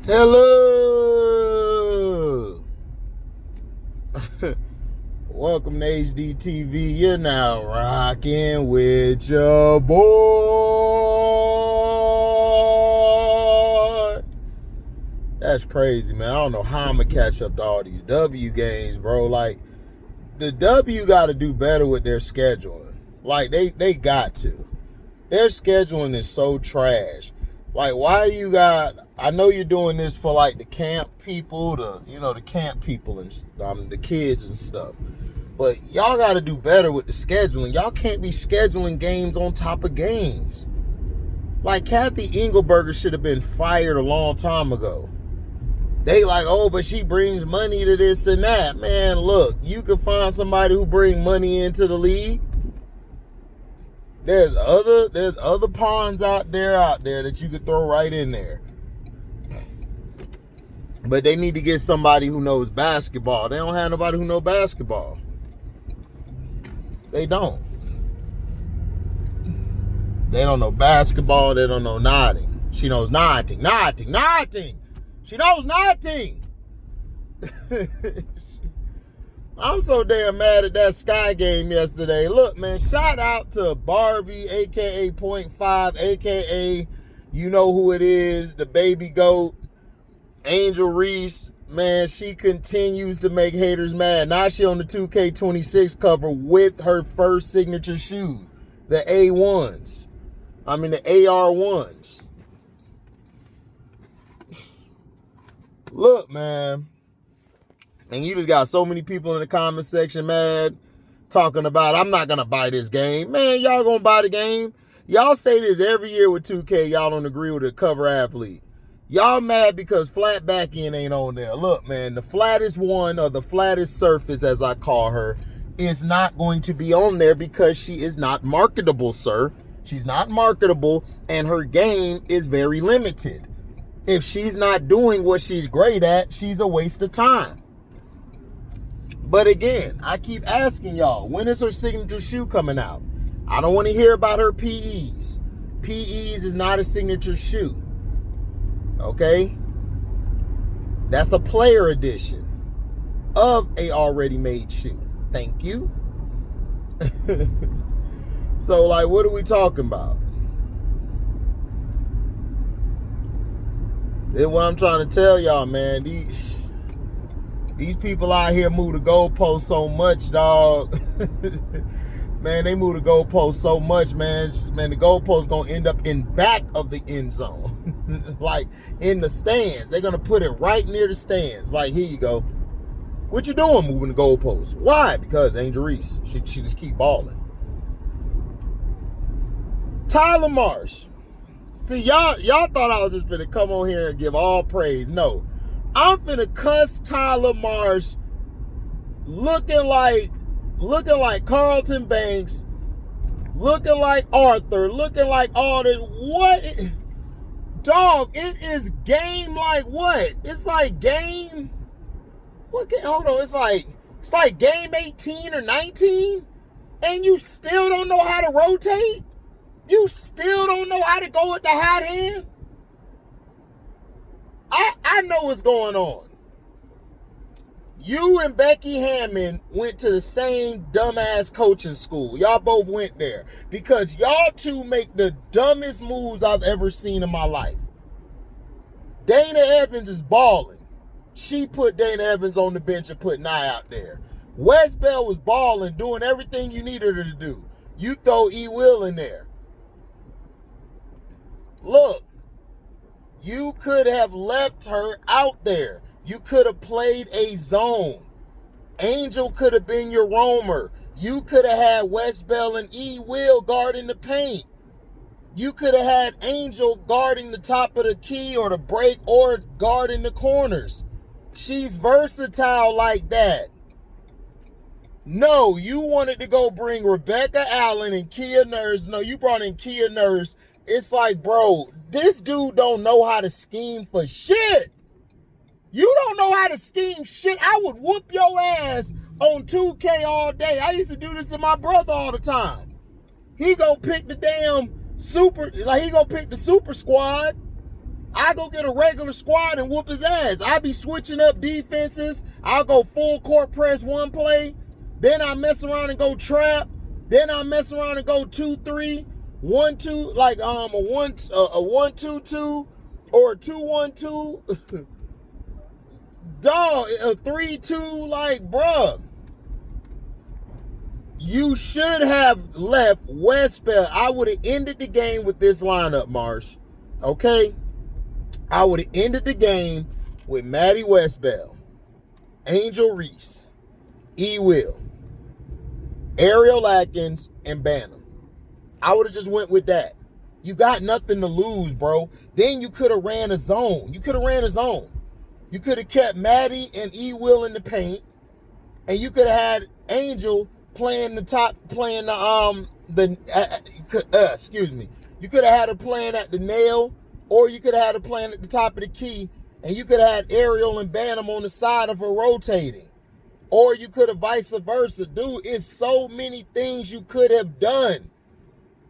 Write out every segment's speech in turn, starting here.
Hello. Welcome to HDiiTV. You're now rocking with your boy. That's crazy, man. I don't know how I'm gonna catch up to all these W games, bro. Like, the W got to do better with their scheduling. Like, they got to. Their scheduling is so trash. Like, why you got, I know you're doing this for like the camp people, the camp people and the kids and stuff. But y'all got to do better with the scheduling. Y'all can't be scheduling games on top of games. Like, Kathy Engelberger should have been fired a long time ago. They like, oh, but she brings money to this and that. Man, look, you can find somebody who brings money into the league. There's other pawns out there that you could throw right in there. But they need to get somebody who knows basketball. They don't have nobody who knows basketball. They don't. They don't know basketball. They don't know nothing. She knows nothing. She knows nothing. I'm so damn mad at that Sky game yesterday. Look, man, shout out to Barbie, a.k.a. 0.5, a.k.a. you know who it is, the baby goat, Angel Reese. Man, she continues to make haters mad. Now she on the 2K26 cover with her first signature shoe, the A1s. I mean, the AR1s. Look, man. And you just got so many people in the comment section mad talking about, I'm not going to buy this game. Man, y'all going to buy the game? Y'all say this every year with 2K. Y'all don't agree with the cover athlete. Y'all mad because flat back end ain't on there. Look, man, the flattest one, or the flattest surface, as I call her, is not going to be on there because she is not marketable, sir. She's not marketable, and her game is very limited. If she's not doing what she's great at, she's a waste of time. But again, I keep asking y'all, when is her signature shoe coming out? I don't want to hear about her PEs. PEs is not a signature shoe. Okay? That's a player edition of a already made shoe. Thank you. So, like, what are we talking about? That's what I'm trying to tell y'all, man. These people out here move the goalposts so much, dog. Man, they move the goalposts so much, man. Man, the goalposts gonna end up in back of the end zone. Like, in the stands. They're gonna put it right near the stands. Like, here you go. What you doing moving the goalposts? Why? Because Angel Reese. She just keep balling. Tyler Marsh. See, y'all thought I was just finna come on here and give all praise. No. I'm finna cuss Tyler Marsh looking like Carlton Banks, looking like Arthur, looking like all that. What? Dog, it is game like what? It's like game. What game? Hold on. It's like game 18 or 19, and you still don't know how to rotate? You still don't know how to go with the hot hand? I know what's going on. You and Becky Hammond went to the same dumbass coaching school. Y'all both went there because y'all two make the dumbest moves I've ever seen in my life. Dana Evans is balling. She put Dana Evans on the bench and put Nye out there. Wes Bell was balling, doing everything you needed her to do. You throw E. Will in there. Look. You could have left her out there. You could have played a zone. Angel could have been your roamer. You could have had Wes Bell and E. Will guarding the paint. You could have had Angel guarding the top of the key or the break or guarding the corners. She's versatile like that. No, you wanted to go bring Rebecca Allen and Kia Nurse. No, you brought in Kia Nurse. It's like, bro, this dude don't know how to scheme for shit. You don't know how to scheme shit. I would whoop your ass on 2K all day. I used to do this to my brother all the time. He go pick the damn super, like he go pick the super squad. I go get a regular squad and whoop his ass. I be switching up defenses. I'll go full court press one play. Then I mess around and go trap. Then I mess around and go 2-3, 1-2, like a 1-2-2 or a 2-1-2. Dog, a 3-2, like, bruh. You should have left Westbell. I would have ended the game with this lineup, Marsh. Okay? I would have ended the game with Maddie Westbell, Angel Reese, E. Will, Ariel Atkins, and Bantam. I would have just went with that. You got nothing to lose, bro. Then you could have ran a zone. You could have ran a zone. You could have kept Maddie and E. Will in the paint, and you could have had Angel playing the top, playing excuse me. You could have had her playing at the nail, or you could have had her playing at the top of the key, and you could have had Ariel and Bantam on the side of her rotating. Or you could have vice versa. Dude, it's so many things you could have done.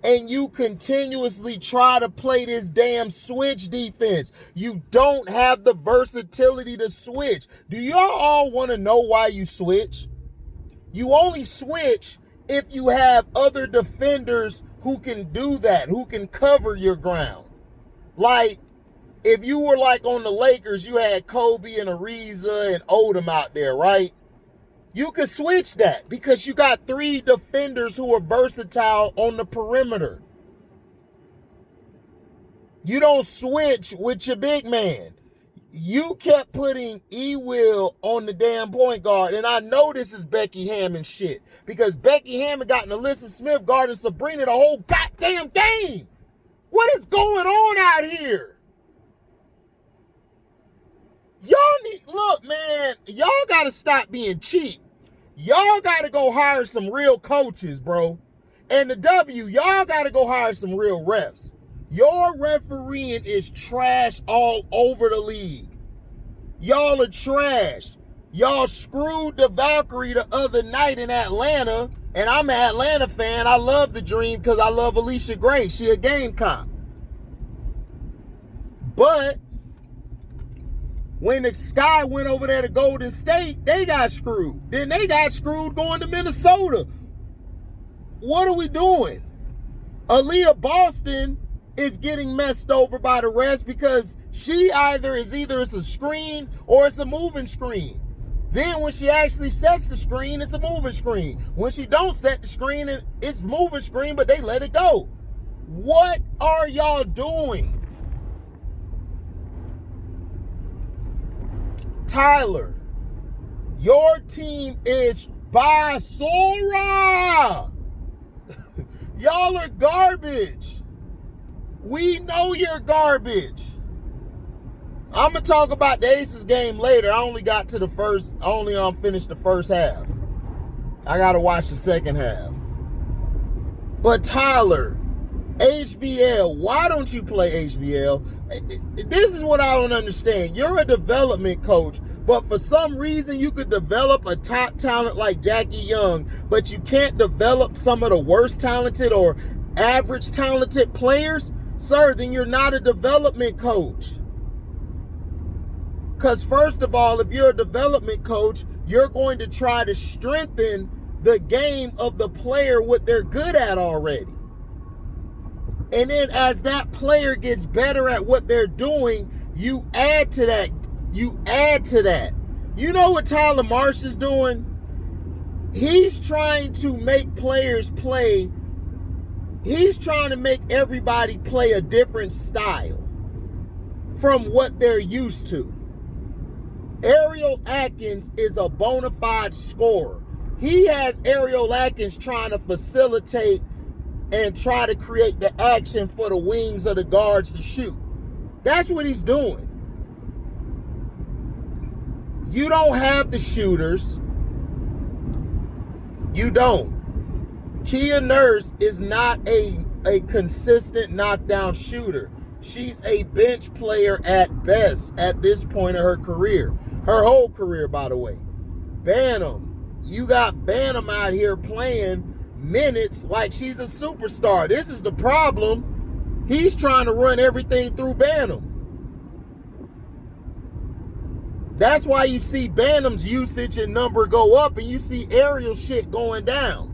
And you continuously try to play this damn switch defense. You don't have the versatility to switch. Do y'all all want to know why you switch? You only switch if you have other defenders who can do that, who can cover your ground. Like, if you were like on the Lakers, you had Kobe and Ariza and Odom out there, right? You could switch that because you got 3 defenders who are versatile on the perimeter. You don't switch with your big man. You kept putting E. Will on the damn point guard. And I know this is Becky Hammond shit. Because Becky Hammond got Alyssa Smith guarding Sabrina the whole goddamn game. What is going on out here? Y'all need, look, man, y'all got to stop being cheap. Y'all got to go hire some real coaches, bro. And the W, y'all got to go hire some real refs. Your refereeing is trash all over the league. Y'all are trash. Y'all screwed the Valkyrie the other night in Atlanta, and I'm an Atlanta fan. I love the Dream because I love Alicia Gray. She a Gamecock. But when the Sky went over there to Golden State, they got screwed. Then they got screwed going to Minnesota. What are we doing? Aaliyah Boston is getting messed over by the rest because she either it's a screen or it's a moving screen. Then when she actually sets the screen, it's a moving screen. When she don't set the screen, it's moving screen, but they let it go. What are y'all doing? Tyler, your team is basura. Y'all are garbage. We know you're garbage. I'm going to talk about the Aces game later. I only got to the first, finished the first half. I got to watch the second half. But Tyler, HVL, why don't you play HVL? This is what I don't understand. You're a development coach, but for some reason you could develop a top talent like Jackie Young, but you can't develop some of the worst talented or average talented players? Sir, then you're not a development coach. Because first of all, if you're a development coach, you're going to try to strengthen the game of the player, what they're good at already. And then as that player gets better at what they're doing, you add to that. You add to that. You know what Tyler Marsh is doing? He's trying to make players play. He's trying to make everybody play a different style from what they're used to. Ariel Atkins is a bona fide scorer. He has Ariel Atkins trying to facilitate and try to create the action for the wings of the guards to shoot. That's what he's doing. You don't have the shooters. You don't. Kia Nurse is not a consistent knockdown shooter. She's a bench player at best at this point of her career. Her whole career, by the way. Bantam. You got Bantam out here playing minutes like she's a superstar. This is the problem. He's trying to run everything through Bantam. That's why you see Bantam's usage and number go up and you see Ariel shit going down.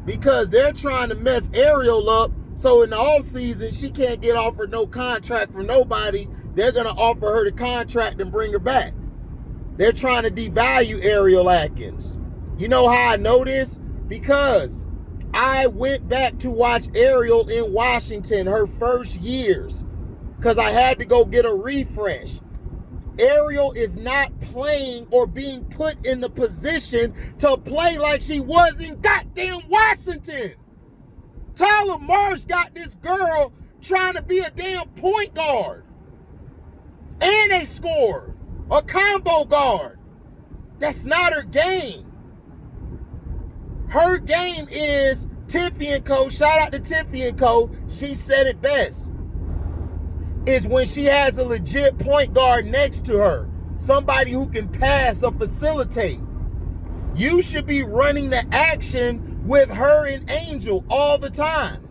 Because they're trying to mess Ariel up, so in the offseason, she can't get offered no contract from nobody. They're going to offer her the contract and bring her back. They're trying to devalue Ariel Atkins. You know how I know this? Because I went back to watch Ariel in Washington her first years because I had to go get a refresh. Ariel is not playing or being put in the position to play like she was in goddamn Washington. Tyler Marsh got this girl trying to be a damn point guard and a scorer, a combo guard. That's not her game. Her game is Tiffy & Co. Shout out to Tiffy & Co. She said it best. Is when she has a legit point guard next to her. Somebody who can pass or facilitate. You should be running the action with her and Angel all the time.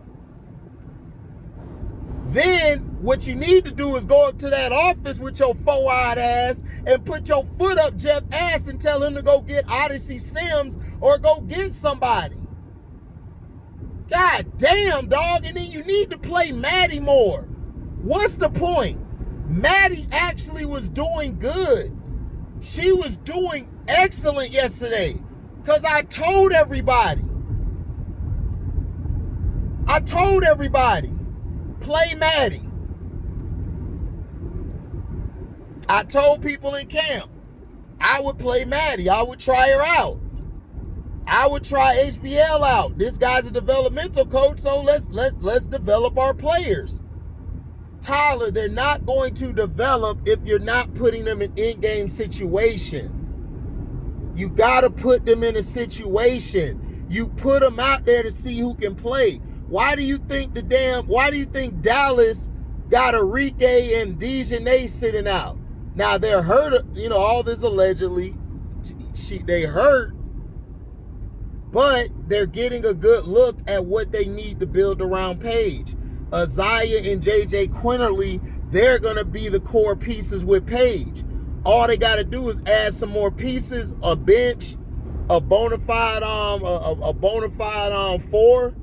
Then what you need to do is go up to that office with your four-eyed ass and put your foot up Jeff ass and tell him to go get Odyssey Sims or go get somebody. God damn, dog. And then you need to play Maddie more. What's the point? Maddie actually was doing good. She was doing excellent yesterday because I told everybody, play Maddie. I told people in camp, I would play Maddie. I would try her out. I would try HBL out. This guy's a developmental coach, so let's develop our players. Tyler, they're not going to develop if you're not putting them in in-game situation. You got to put them in a situation. You put them out there to see who can play. Why do you think Dallas got Enrique and Dejanay sitting out? Now they're hurt, all this allegedly. They hurt, but they're getting a good look at what they need to build around Paige. Isaiah and JJ Quinterly, they're going to be the core pieces with Paige. All they got to do is add some more pieces, a bench, a bona fide four,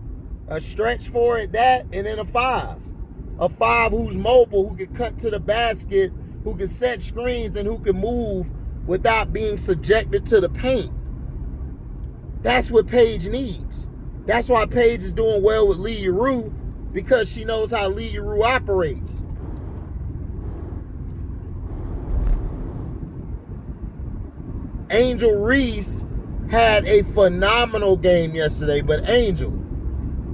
a stretch four at that, and then a five. A five who's mobile, who can cut to the basket, who can set screens, and who can move without being subjected to the paint. That's what Paige needs. That's why Paige is doing well with Lyveboy, because she knows how Lyveboy operates. Angel Reese had a phenomenal game yesterday, but Angel,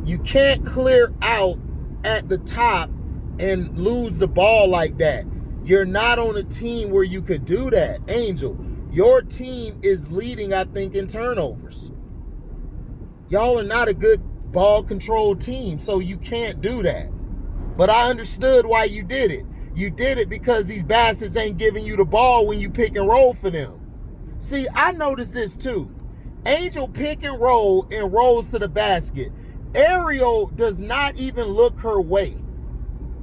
you can't clear out at the top and lose the ball like that. You're not on a team where you could do that. Angel, your team is leading, I think, in turnovers. Y'all are not a good ball control team, so you can't do that. But I understood why you did it. You did it because these bastards ain't giving you the ball when you pick and roll for them. See, I noticed this too. Angel pick and roll and rolls to the basket. Ariel does not even look her way.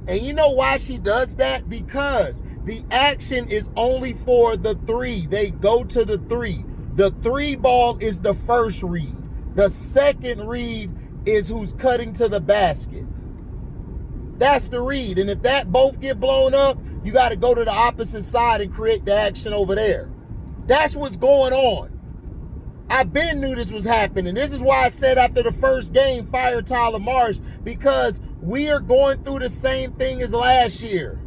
And you know why she does that? Because the action is only for the three. They go to the three. The three ball is the first read. The second read is who's cutting to the basket. That's the read. And if that both get blown up, you got to go to the opposite side and create the action over there. That's what's going on. I been knew this was happening. This is why I said after the first game, fire Tyler Marsh, because we are going through the same thing as last year.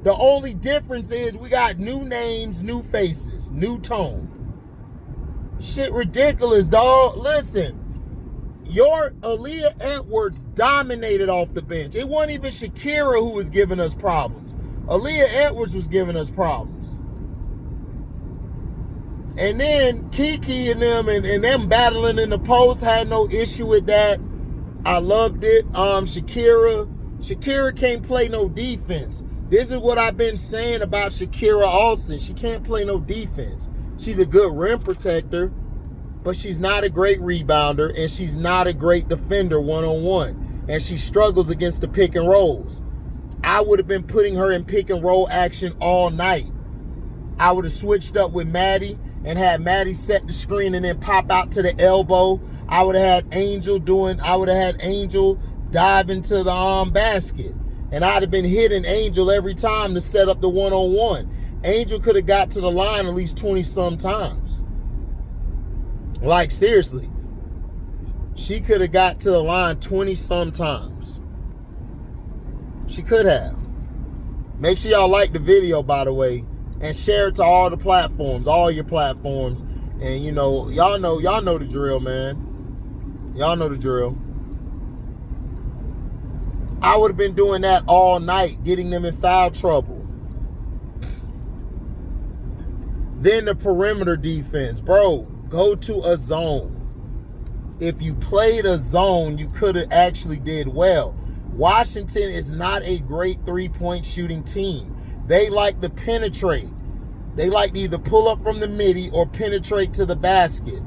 The only difference is we got new names, new faces, new tone. Shit ridiculous, dog. Listen, your Aaliyah Edwards dominated off the bench. It wasn't even Shakira who was giving us problems. Aaliyah Edwards was giving us problems. And then Kiki and them battling in the post, had no issue with that. I loved it. Shakira can't play no defense. This is what I've been saying about Shakira Austin. She can't play no defense. She's a good rim protector, but she's not a great rebounder, and she's not a great defender one-on-one. And she struggles against the pick and rolls. I would have been putting her in pick and roll action all night. I would have switched up with Maddie and had Maddie set the screen and then pop out to the elbow. I would have had Angel dive into the basket. And I'd have been hitting Angel every time to set up the one-on-one. Angel could have got to the line at least 20-some times. Like, seriously. She could have got to the line 20-some times. She could have. Make sure y'all like the video, by the way, and share it to all the platforms, all your platforms. And, you know, y'all know the drill, man. Y'all know the drill. I would have been doing that all night, getting them in foul trouble. Then the perimeter defense. Bro, go to a zone. If you played a zone, you could have actually did well. Washington is not a great three-point shooting team. They like to penetrate. They like to either pull up from the midi or penetrate to the basket,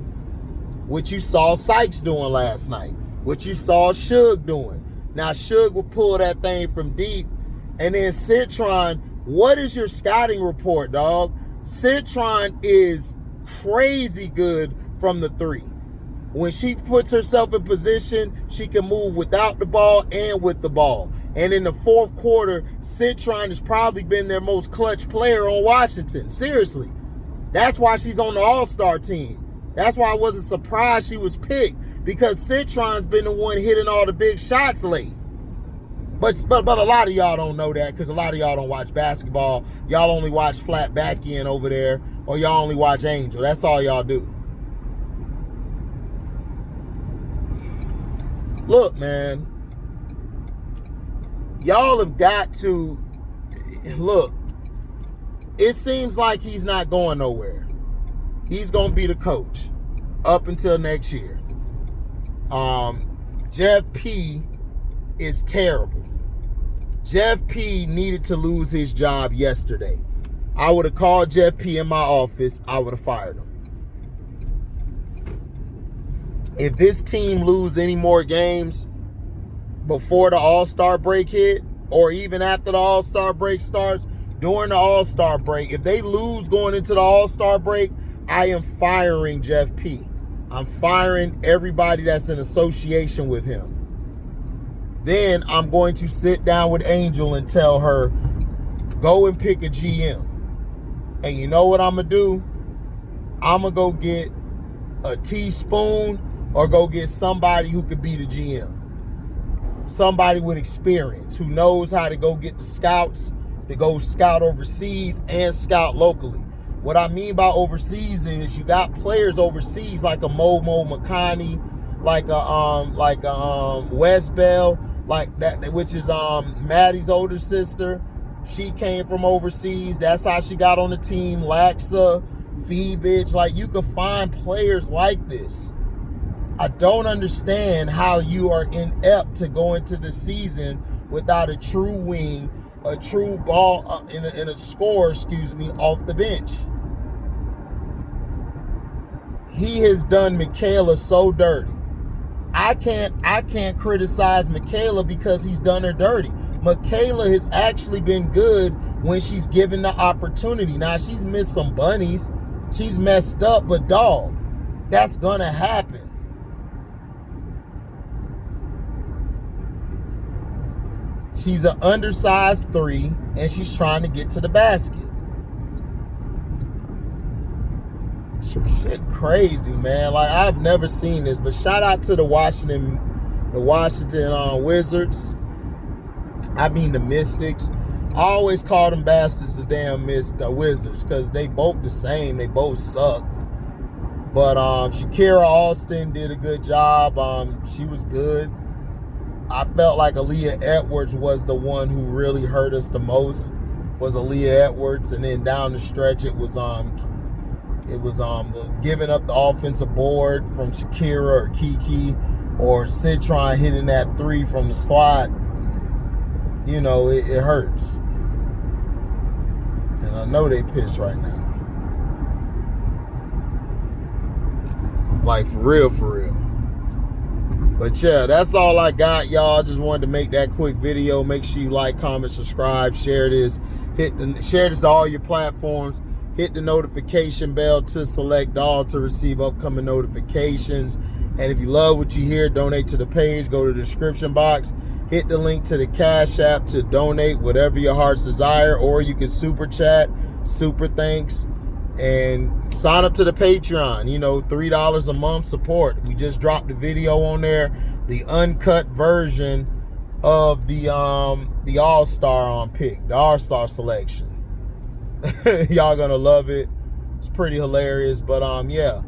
which you saw Sykes doing last night, which you saw Suge doing. Now, Suge will pull that thing from deep. And then Citron, what is your scouting report, dog? Citron is crazy good from the three. When she puts herself in position, she can move without the ball and with the ball. And in the fourth quarter, Citron has probably been their most clutch player on Washington. Seriously. That's why she's on the All-Star team. That's why I wasn't surprised she was picked, because Citron's been the one hitting all the big shots late. But a lot of y'all don't know that, because a lot of y'all don't watch basketball. Y'all only watch Flat Backian over there, or y'all only watch Angel. That's all y'all do. Look, man. Y'all have got to look. It seems like he's not going nowhere. He's going to be the coach up until next year. Jeff P is terrible. Jeff P needed to lose his job yesterday. I would have called Jeff P in my office. I would have fired him. If this team lose any more games before the All-Star break hit, or even after the All-Star break starts, during the All-Star break, if they lose going into the All-Star break, I am firing Jeff P. I'm firing everybody that's in association with him. Then I'm going to sit down with Angel and tell her, go and pick a GM. And you know what I'm going to do? I'm going to go get a teaspoon or go get somebody who could be the GM. Somebody with experience who knows how to go get the scouts, to go scout overseas and scout locally. What I mean by overseas is you got players overseas like a Momo Makani, like a West Bell, like that, which is Maddie's older sister. She came from overseas. That's how she got on the team. Laxa, Fee-Bitch. Like, you can find players like this. I don't understand how you are inept to go into the season without a true wing, a true ball in a score, off the bench. He has done Michaela so dirty. I can't criticize Michaela because he's done her dirty. Michaela has actually been good when she's given the opportunity. Now, she's missed some bunnies. She's messed up, but dog, that's gonna happen. She's an undersized 3, and she's trying to get to the basket. Shit crazy, man. Like, I've never seen this, but shout out to the Washington Wizards. I mean the Mystics. I always call them bastards the damn Wizards, because they both the same. They both suck. But Shakira Alston did a good job. She was good. I felt like Aaliyah Edwards was the one who really hurt us the most, was Aaliyah Edwards. And then down the stretch, it was giving up the offensive board from Shakira or Kiki, or Citron hitting that 3 from the slot. You know, it hurts. And I know they pissed right now. Like, for real, for real. But yeah, that's all I got, y'all. I just wanted to make that quick video. Make sure you like, comment, subscribe, share this. Share this to all your platforms. Hit the notification bell to select all to receive upcoming notifications. And if you love what you hear, donate to the page. Go to the description box. Hit the link to the Cash App to donate whatever your heart's desire. Or you can super chat, super thanks, and sign up to the Patreon. You know, $3 a month support. We just dropped the video on there, the uncut version of the All-Star pick, the All-Star selection. Y'all gonna love it. It's pretty hilarious. But yeah.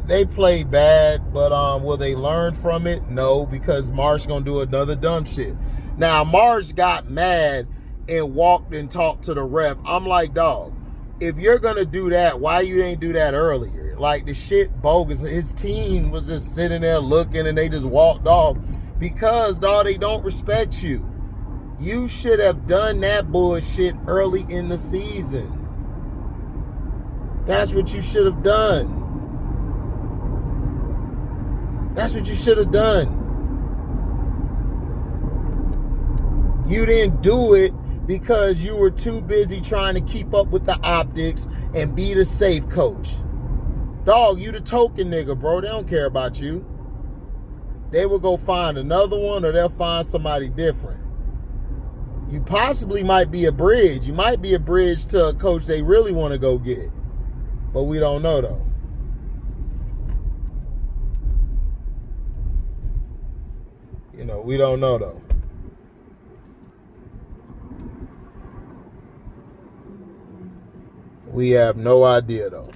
They played bad, but will they learn from it? No, because Marsh gonna do another dumb shit. Now, Marsh got mad and walked and talked to the ref. I'm like, dog, if you're gonna do that, why you didn't do that earlier? Like, the shit bogus. His team was just sitting there looking and they just walked off because, dog, they don't respect you. You should have done that bullshit early in the season. That's what you should have done. That's what you should have done. You didn't do it because you were too busy trying to keep up with the optics and be the safe coach. Dog, you the token nigga, bro. They don't care about you. They will go find another one or they'll find somebody different. You possibly might be a bridge. You might be a bridge to a coach they really want to go get. But we don't know, though. You know, we don't know, though. We have no idea, though.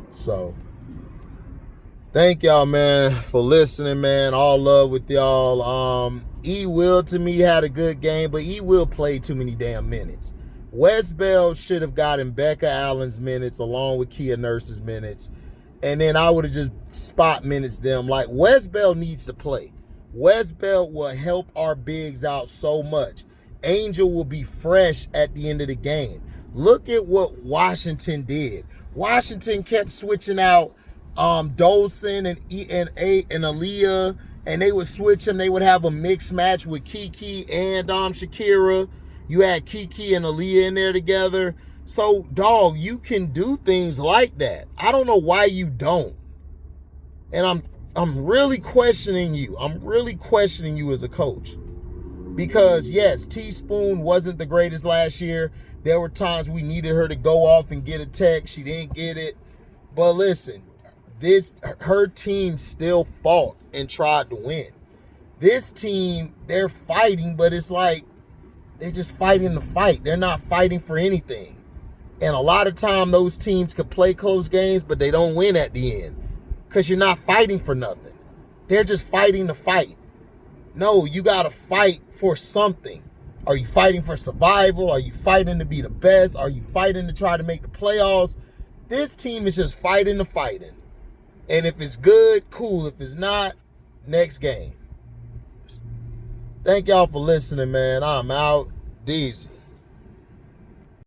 So, thank y'all, man, for listening, man. All love with y'all. Will, to me, had a good game, but Will played too many damn minutes. Wes Bell should have gotten Becca Allen's minutes along with Kia Nurse's minutes. And then I would have just spot minutes them. Like, Wes Bell needs to play. Wes Bell will help our bigs out so much. Angel will be fresh at the end of the game. Look at what Washington did. Washington kept switching out Dolson and Aaliyah, and they would switch them. They would have a mixed match with Kiki and Shakira. You had Kiki and Aaliyah in there together. So, dog, you can do things like that. I don't know why you don't. And I'm really questioning you. I'm really questioning you as a coach. Because, yes, Teaspoon wasn't the greatest last year. There were times we needed her to go off and get a tech. She didn't get it. But listen, her team still fought and tried to win. This team, they're fighting, but it's like they're just fighting the fight. They're not fighting for anything. And a lot of time those teams could play close games, but they don't win at the end because you're not fighting for nothing. They're just fighting the fight. No, you got to fight for something. Are you fighting for survival? Are you fighting to be the best? Are you fighting to try to make the playoffs? This team is just fighting the fighting. And if it's good, cool. If it's not, next game. Thank y'all for listening, man. I'm out. Deezy.